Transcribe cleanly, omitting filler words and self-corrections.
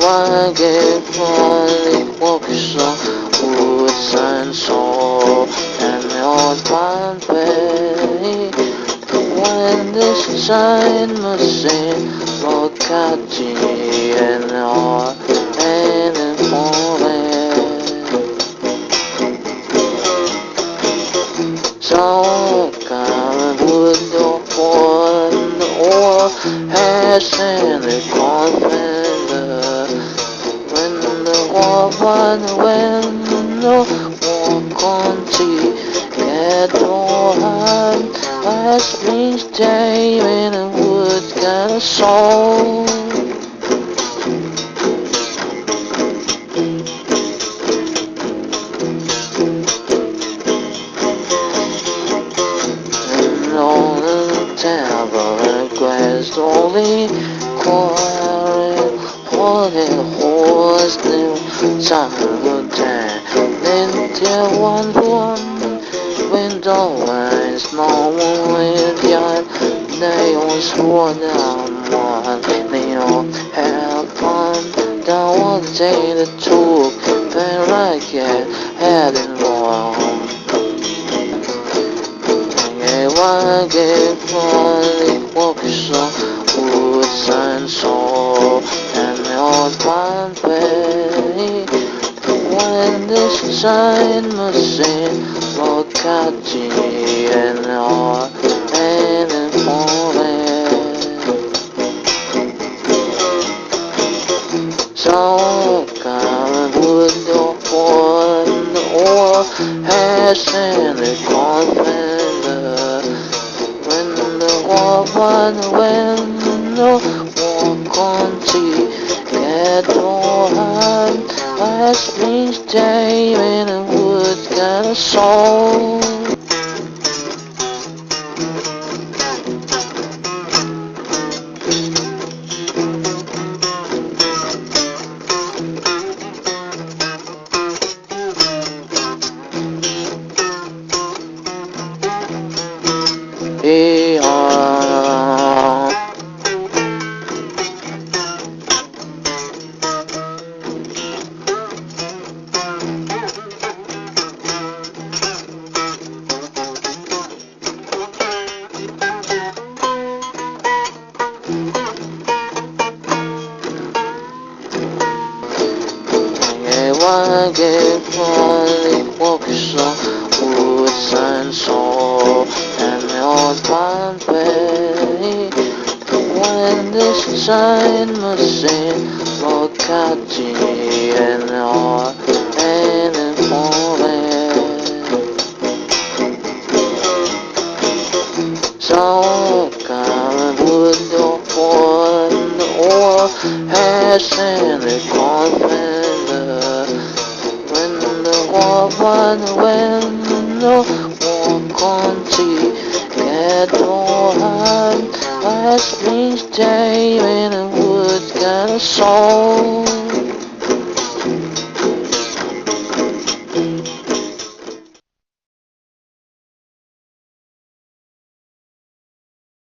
万给风里我不说无声说但没半杯 When the shine machine look at you and all and falling So God would do for or has in the coffin when no walk on tea get on last spring's day in the woods got a soul and on the table the grass only quarrel holding horse childhood time India one window lines no one with yard they all swore down one they all had fun down one day the took but I get heading wrong I get funny walk so woods and soul and the old one way when the shine machine look at you and all and falling so God would do for or has in the coffin when the woman when no walk on tea get on last spring's day in the woods got a soul I get funny walk so woods and soul and the old one way when the shine machine look at you and all and falling so God would do for or has in the coffin one when no walk on tea get on last spring's day in the woods got a soul